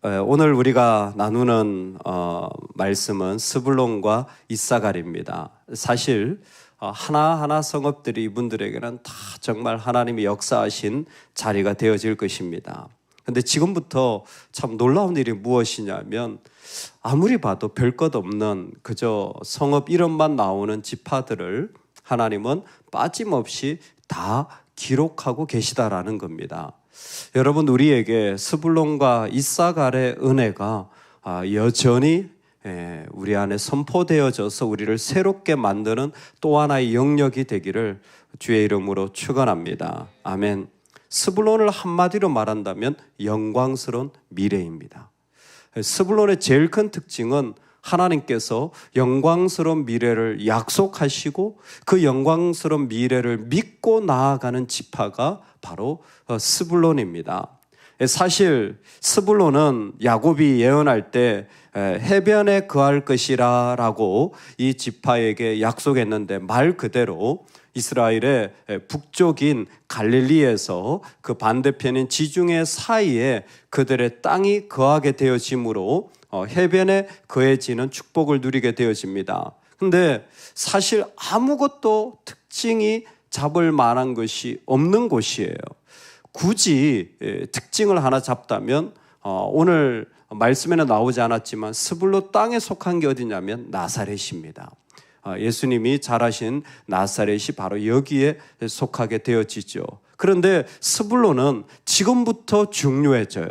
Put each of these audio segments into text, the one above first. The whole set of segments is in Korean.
오늘 우리가 나누는 말씀은 스불론과 이사갈입니다. 사실 하나하나 성읍들이 이분들에게는 다 정말 하나님이 역사하신 자리가 되어질 것입니다. 그런데 지금부터 참 놀라운 일이 무엇이냐면 아무리 봐도 별 것 없는 그저 성읍 이름만 나오는 지파들을 하나님은 빠짐없이 다 기록하고 계시다라는 겁니다. 여러분, 우리에게 스불론과 이사갈의 은혜가 여전히 우리 안에 선포되어져서 우리를 새롭게 만드는 또 하나의 영역이 되기를 주의 이름으로 축원합니다. 아멘. 스불론을 한마디로 말한다면 영광스러운 미래입니다. 스불론의 제일 큰 특징은 하나님께서 영광스러운 미래를 약속하시고 그 영광스러운 미래를 믿고 나아가는 지파가 바로 스불론입니다. 사실 스불론은 야곱이 예언할 때 해변에 거할 것이라 라고 이 지파에게 약속했는데 말 그대로 이스라엘의 북쪽인 갈릴리에서 그 반대편인 지중해 사이에 그들의 땅이 거하게 되어지므로 해변에 거해지는 축복을 누리게 되어집니다. 근데 사실 아무것도 특징이 잡을 만한 것이 없는 곳이에요. 굳이 특징을 하나 잡다면 오늘 말씀에는 나오지 않았지만 스불론 땅에 속한 게 어디냐면 나사렛입니다. 예수님이 자라신 나사렛이 바로 여기에 속하게 되어지죠. 그런데 스불론은 지금부터 중요해져요.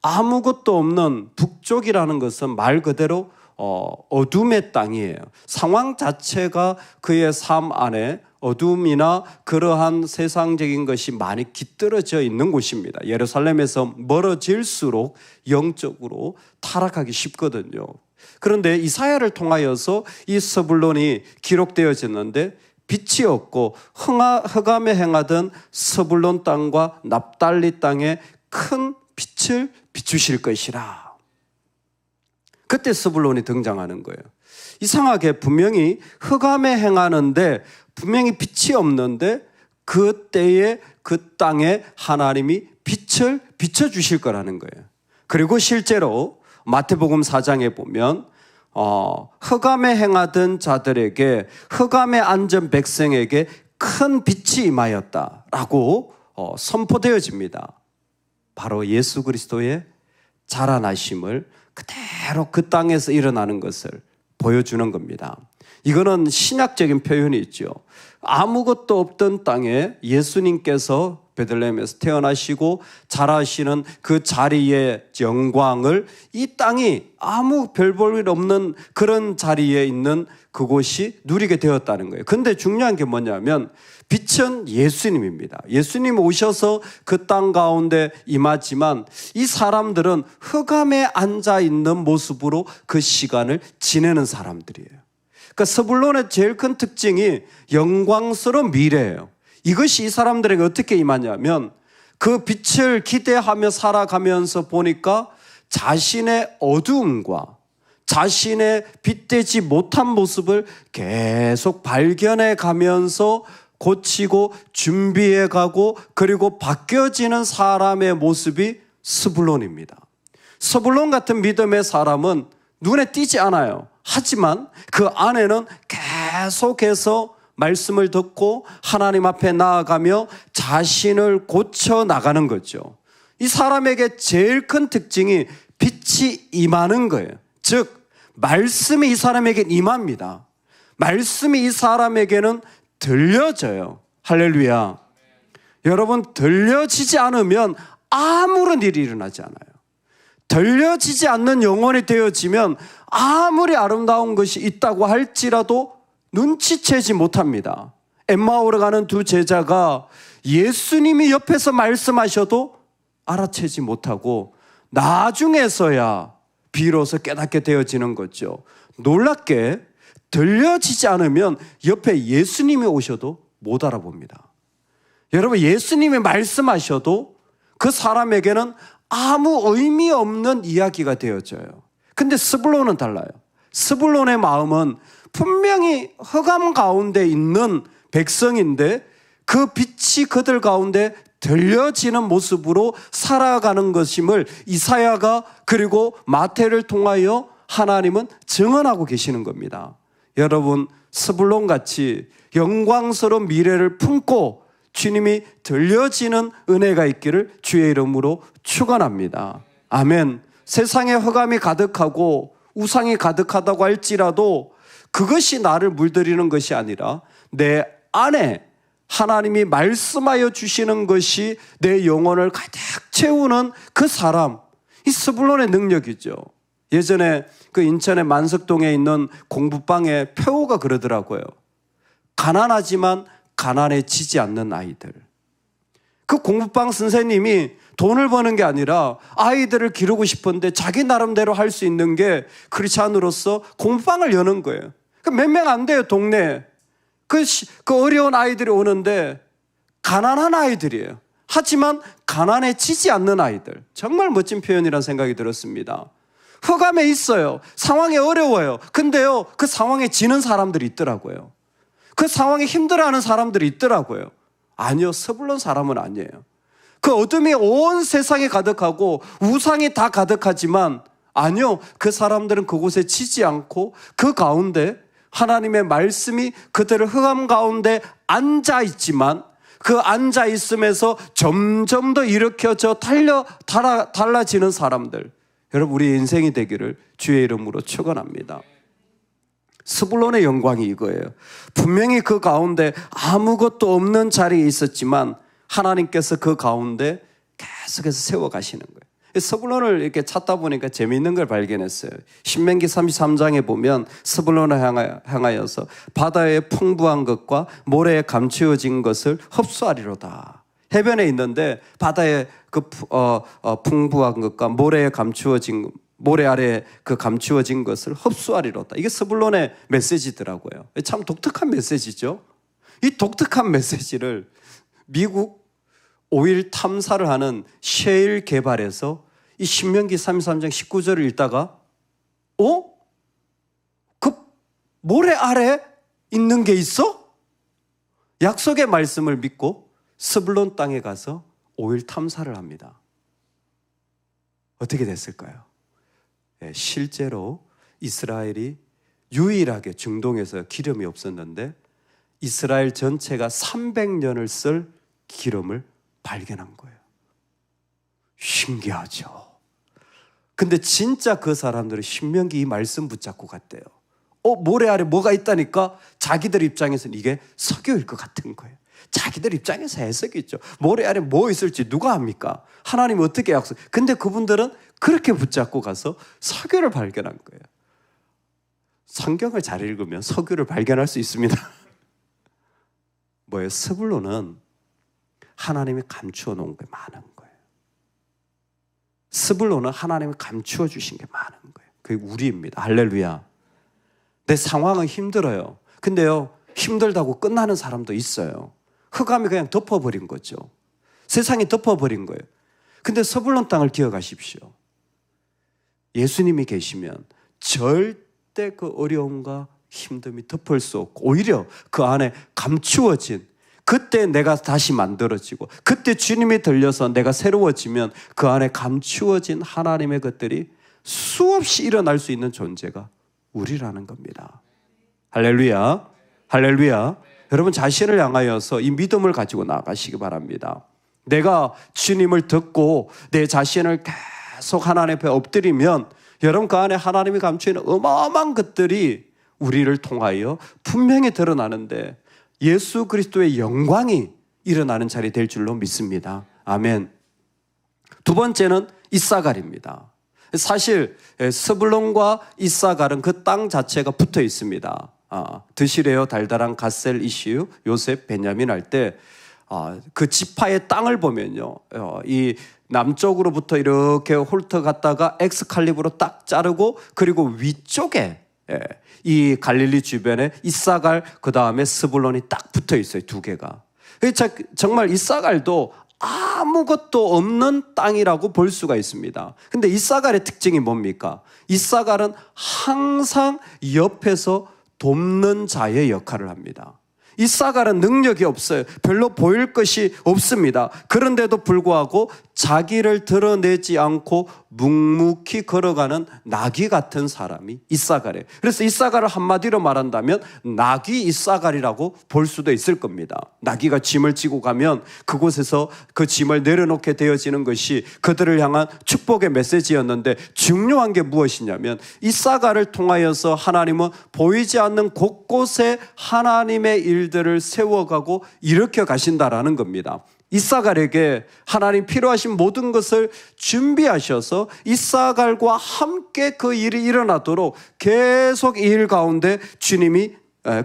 아무것도 없는 북쪽이라는 것은 말 그대로 어둠의 땅이에요. 상황 자체가 그의 삶 안에 어둠이나 그러한 세상적인 것이 많이 깃들어져 있는 곳입니다. 예루살렘에서 멀어질수록 영적으로 타락하기 쉽거든요. 그런데 이사야를 통하여서 이 스불론이 기록되어졌는데 빛이 없고 흑암에 행하던 스불론 땅과 납달리 땅에 큰 빛을 비추실 것이라. 그때 스불론이 등장하는 거예요. 이상하게 분명히 흑암에 행하는데 분명히 빛이 없는데 그때에 그 땅에 하나님이 빛을 비춰주실 거라는 거예요. 그리고 실제로 마태복음 4장에 보면 흑암에 행하던 자들에게 흑암에 앉은 백성에게 큰 빛이 임하였다라고 선포되어집니다. 바로 예수 그리스도의 자라나심을 그대로 그 땅에서 일어나는 것을 보여주는 겁니다. 이거는 신약적인 표현이 있죠. 아무것도 없던 땅에 예수님께서 베들레헴에서 태어나시고 자라시는 그 자리의 영광을 이 땅이 아무 별 볼 일 없는 그런 자리에 있는 그곳이 누리게 되었다는 거예요. 근데 중요한 게 뭐냐면 빛은 예수님입니다. 예수님 오셔서 그 땅 가운데 임하지만 이 사람들은 흑암에 앉아 있는 모습으로 그 시간을 지내는 사람들이에요. 그러니까 스불론의 제일 큰 특징이 영광스러운 미래예요. 이것이 이 사람들에게 어떻게 임하냐면 그 빛을 기대하며 살아가면서 보니까 자신의 어두움과 자신의 빛되지 못한 모습을 계속 발견해 가면서 고치고 준비해 가고 그리고 바뀌어지는 사람의 모습이 스불론입니다. 스불론 같은 믿음의 사람은 눈에 띄지 않아요. 하지만 그 안에는 계속해서 말씀을 듣고 하나님 앞에 나아가며 자신을 고쳐 나가는 거죠. 이 사람에게 제일 큰 특징이 빛이 임하는 거예요. 즉 말씀이 이 사람에게 임합니다. 말씀이 이 사람에게는 들려져요. 할렐루야. 여러분, 들려지지 않으면 아무런 일이 일어나지 않아요. 들려지지 않는 영혼이 되어지면 아무리 아름다운 것이 있다고 할지라도 눈치채지 못합니다. 엠마오로 가는 두 제자가 예수님이 옆에서 말씀하셔도 알아채지 못하고 나중에서야 비로소 깨닫게 되어지는 거죠. 놀랍게 들려지지 않으면 옆에 예수님이 오셔도 못 알아봅니다. 여러분, 예수님이 말씀하셔도 그 사람에게는 아무 의미 없는 이야기가 되어져요. 근데 스불론은 달라요. 스불론의 마음은 분명히 흑암 가운데 있는 백성인데 그 빛이 그들 가운데 들려지는 모습으로 살아가는 것임을 이사야가 그리고 마태를 통하여 하나님은 증언하고 계시는 겁니다. 여러분, 스불론같이 영광스러운 미래를 품고 주님이 들려지는 은혜가 있기를 주의 이름으로 축원합니다. 아멘. 세상에 흑암이 가득하고 우상이 가득하다고 할지라도 그것이 나를 물들이는 것이 아니라 내 안에 하나님이 말씀하여 주시는 것이 내 영혼을 가득 채우는 그 사람, 이 스불론의 능력이죠. 예전에 그 인천의 만석동에 있는 공부방에 표호가 그러더라고요. 가난하지만 가난해지지 않는 아이들. 그 공부방 선생님이 돈을 버는 게 아니라 아이들을 기르고 싶은데 자기 나름대로 할 수 있는 게 크리스찬으로서 공부방을 여는 거예요. 몇 명 안 돼요, 동네에. 그 어려운 아이들이 오는데 가난한 아이들이에요. 하지만 가난해지지 않는 아이들. 정말 멋진 표현이라는 생각이 들었습니다. 흑암에 있어요. 상황이 어려워요. 근데요, 그 상황에 지는 사람들이 있더라고요. 그 상황에 힘들어하는 사람들이 있더라고요. 아니요, 스불론 사람은 아니에요. 그 어둠이 온 세상에 가득하고 우상이 다 가득하지만 아니요, 그 사람들은 그곳에 지지 않고 그 가운데 하나님의 말씀이 그들을 흑암 가운데 앉아있지만 그 앉아있음에서 점점 더 일으켜져 달라지는 사람들. 여러분, 우리 인생이 되기를 주의 이름으로 축원합니다. 스불론의 영광이 이거예요. 분명히 그 가운데 아무것도 없는 자리에 있었지만 하나님께서 그 가운데 계속해서 세워가시는 거예요. 스불론을 이렇게 찾다 보니까 재미있는 걸 발견했어요. 신명기 33장에 보면 스불론을 향하여서 바다의 풍부한 것과 모래에 감추어진 것을 흡수하리로다. 해변에 있는데 바다의 그 풍부한 것과 모래에 감추어진 모래 아래에 그 감추어진 것을 흡수하리로다. 이게 스불론의 메시지더라고요. 참 독특한 메시지죠. 이 독특한 메시지를 미국 오일 탐사를 하는 셰일 개발에서 이 신명기 33장 19절을 읽다가 그 모래 아래 있는 게 있어? 약속의 말씀을 믿고 스불론 땅에 가서 오일 탐사를 합니다. 어떻게 됐을까요? 네, 실제로 이스라엘이 유일하게 중동에서 기름이 없었는데 이스라엘 전체가 300년을 쓸 기름을 발견한 거예요. 신기하죠. 근데 진짜 그 사람들은 신명기 이 말씀 붙잡고 갔대요. 모래 아래 뭐가 있다니까 자기들 입장에서는 이게 석유일 것 같은 거예요. 자기들 입장에서 해석이 있죠. 모래 아래 뭐 있을지 누가 압니까? 하나님이 어떻게 약속. 근데 그분들은 그렇게 붙잡고 가서 석유를 발견한 거예요. 성경을 잘 읽으면 석유를 발견할 수 있습니다. 뭐예요? 스불론은 하나님이 감추어 놓은 게 많은 거예요. 스불론은 하나님이 감추어 주신 게 많은 거예요. 그게 우리입니다. 할렐루야. 내 상황은 힘들어요. 근데요, 힘들다고 끝나는 사람도 있어요. 흑암이 그냥 덮어버린 거죠. 세상이 덮어버린 거예요. 근데 스불론 땅을 기억하십시오. 예수님이 계시면 절대 그 어려움과 힘듦이 덮을 수 없고 오히려 그 안에 감추어진, 그때 내가 다시 만들어지고 그때 주님이 들려서 내가 새로워지면 그 안에 감추어진 하나님의 것들이 수없이 일어날 수 있는 존재가 우리라는 겁니다. 할렐루야. 할렐루야. 여러분 자신을 향하여서 이 믿음을 가지고 나가시기 바랍니다. 내가 주님을 듣고 내 자신을 계속 하나님 앞에 엎드리면 여러분 그 안에 하나님이 감추는 어마어마한 것들이 우리를 통하여 분명히 드러나는데 예수 그리스도의 영광이 일어나는 자리 될 줄로 믿습니다. 아멘. 두 번째는 이사갈입니다. 사실 스불론과 이사갈은 그 땅 자체가 붙어 있습니다. 드시레요 달달한 갓셀 이슈 요셉 베냐민 할 때 그 지파의 땅을 보면요, 이 남쪽으로부터 이렇게 훑어갔다가 엑스칼리브로 딱 자르고 그리고 위쪽에 이 갈릴리 주변에 이사갈 그 다음에 스불론이 딱 붙어 있어요. 두 개가. 정말 이사갈도 아무것도 없는 땅이라고 볼 수가 있습니다. 근데 이사갈의 특징이 뭡니까? 이사갈은 항상 옆에서 돕는 자의 역할을 합니다. 이사갈은 능력이 없어요. 별로 보일 것이 없습니다. 그런데도 불구하고 자기를 드러내지 않고 묵묵히 걸어가는 나귀 같은 사람이 이사갈이에요. 그래서 이사갈을 한마디로 말한다면 나귀 이사갈이라고 볼 수도 있을 겁니다. 나귀가 짐을 지고 가면 그곳에서 그 짐을 내려놓게 되어지는 것이 그들을 향한 축복의 메시지였는데, 중요한 게 무엇이냐면 이사갈을 통하여서 하나님은 보이지 않는 곳곳에 하나님의 일들을 세워가고 일으켜 가신다라는 겁니다. 이사갈에게 하나님 필요하신 모든 것을 준비하셔서 이사갈과 함께 그 일이 일어나도록 계속 이 일 가운데 주님이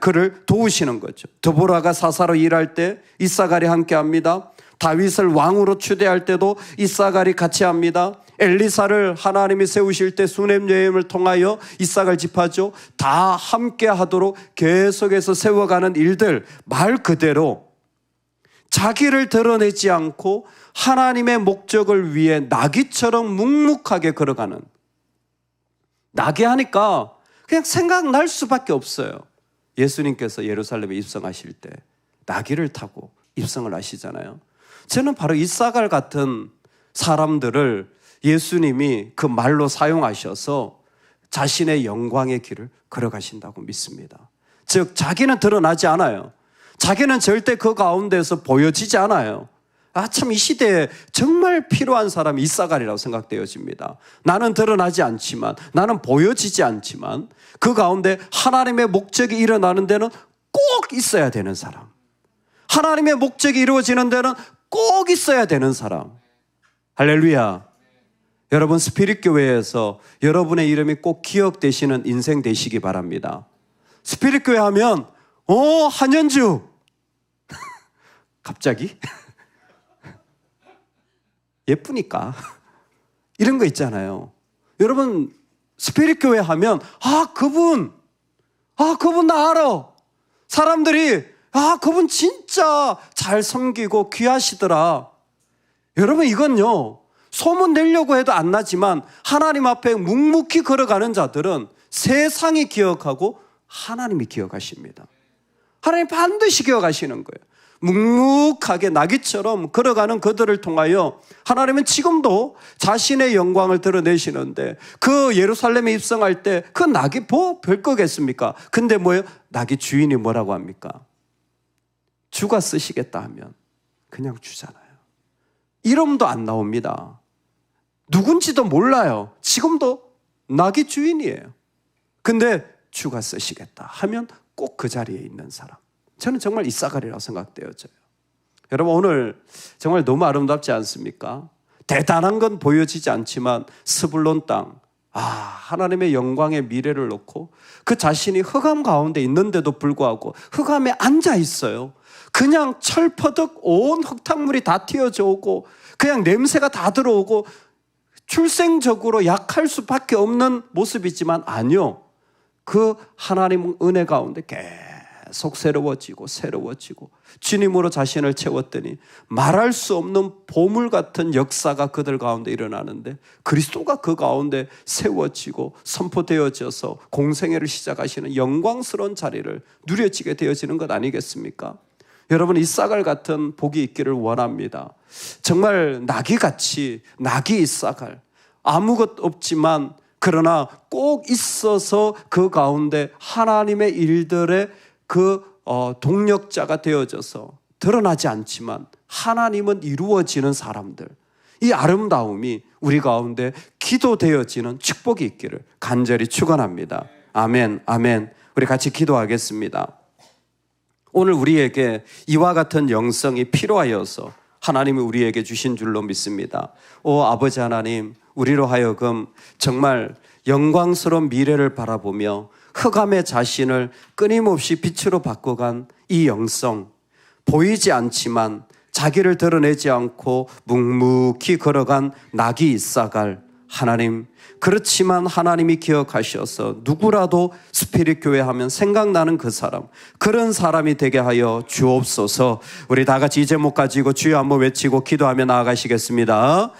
그를 도우시는 거죠. 드보라가 사사로 일할 때 이사갈이 함께 합니다. 다윗을 왕으로 추대할 때도 이사갈이 같이 합니다. 엘리사를 하나님이 세우실 때 수넴 여행을 통하여 이사갈 지파죠. 다 함께 하도록 계속해서 세워가는 일들, 말 그대로 자기를 드러내지 않고 하나님의 목적을 위해 나귀처럼 묵묵하게 걸어가는, 나귀 하니까 그냥 생각날 수밖에 없어요. 예수님께서 예루살렘에 입성하실 때 나귀를 타고 입성을 하시잖아요. 저는 바로 이사갈 같은 사람들을 예수님이 그 말로 사용하셔서 자신의 영광의 길을 걸어가신다고 믿습니다. 즉 자기는 드러나지 않아요. 자기는 절대 그 가운데서 보여지지 않아요. 참 이 시대에 정말 필요한 사람이 이사갈이라고 생각되어집니다. 나는 드러나지 않지만, 나는 보여지지 않지만 그 가운데 하나님의 목적이 일어나는 데는 꼭 있어야 되는 사람, 하나님의 목적이 이루어지는 데는 꼭 있어야 되는 사람. 할렐루야. 여러분, 스피릿교회에서 여러분의 이름이 꼭 기억되시는 인생 되시기 바랍니다. 스피릿교회 하면 한현주 갑자기 예쁘니까 이런 거 있잖아요. 여러분, 스피릿교회 하면 그분 나 알아. 사람들이 그분 진짜 잘 섬기고 귀하시더라. 여러분, 이건요 소문 내려고 해도 안 나지만 하나님 앞에 묵묵히 걸어가는 자들은 세상이 기억하고 하나님이 기억하십니다. 하나님 반드시 기억하시는 거예요. 묵묵하게 나귀처럼 걸어가는 그들을 통하여 하나님은 지금도 자신의 영광을 드러내시는데, 그 예루살렘에 입성할 때 그 나귀 별 거겠습니까? 근데 뭐예요? 나귀 주인이 뭐라고 합니까? 주가 쓰시겠다 하면 그냥 주잖아요. 이름도 안 나옵니다. 누군지도 몰라요. 지금도 나귀 주인이에요. 근데 주가 쓰시겠다 하면 꼭 그 자리에 있는 사람. 저는 정말 이사갈이라고 생각되어져요. 여러분, 오늘 정말 너무 아름답지 않습니까? 대단한 건 보여지지 않지만 스불론 땅, 하나님의 영광의 미래를 놓고 그 자신이 흑암 가운데 있는데도 불구하고 흑암에 앉아 있어요. 그냥 철퍼덕 온 흙탕물이 다 튀어져 오고 그냥 냄새가 다 들어오고 출생적으로 약할 수밖에 없는 모습이지만, 아니요, 그 하나님 은혜 가운데 계속 새로워지고 주님으로 자신을 채웠더니 말할 수 없는 보물 같은 역사가 그들 가운데 일어나는데, 그리스도가 그 가운데 세워지고 선포되어져서 공생애를 시작하시는 영광스러운 자리를 누려지게 되어지는 것 아니겠습니까? 여러분, 이사갈 같은 복이 있기를 원합니다. 정말 나귀같이, 나귀 이사갈, 아무것 없지만 그러나 꼭 있어서 그 가운데 하나님의 일들의 동력자가 되어져서 드러나지 않지만 하나님은 이루어지는 사람들, 이 아름다움이 우리 가운데 기도되어지는 축복이 있기를 간절히 축원합니다. 아멘, 아멘. 우리 같이 기도하겠습니다. 오늘 우리에게 이와 같은 영성이 필요하여서 하나님이 우리에게 주신 줄로 믿습니다. 아버지 하나님, 우리로 하여금 정말 영광스러운 미래를 바라보며 흑암의 자신을 끊임없이 빛으로 바꿔간 이 영성, 보이지 않지만 자기를 드러내지 않고 묵묵히 걸어간 나귀 이사갈, 하나님, 그렇지만 하나님이 기억하셔서 누구라도 스피릿 교회 하면 생각나는 그 사람, 그런 사람이 되게 하여 주옵소서. 우리 다 같이 이 제목 가지고 주여 한번 외치고 기도하며 나아가시겠습니다.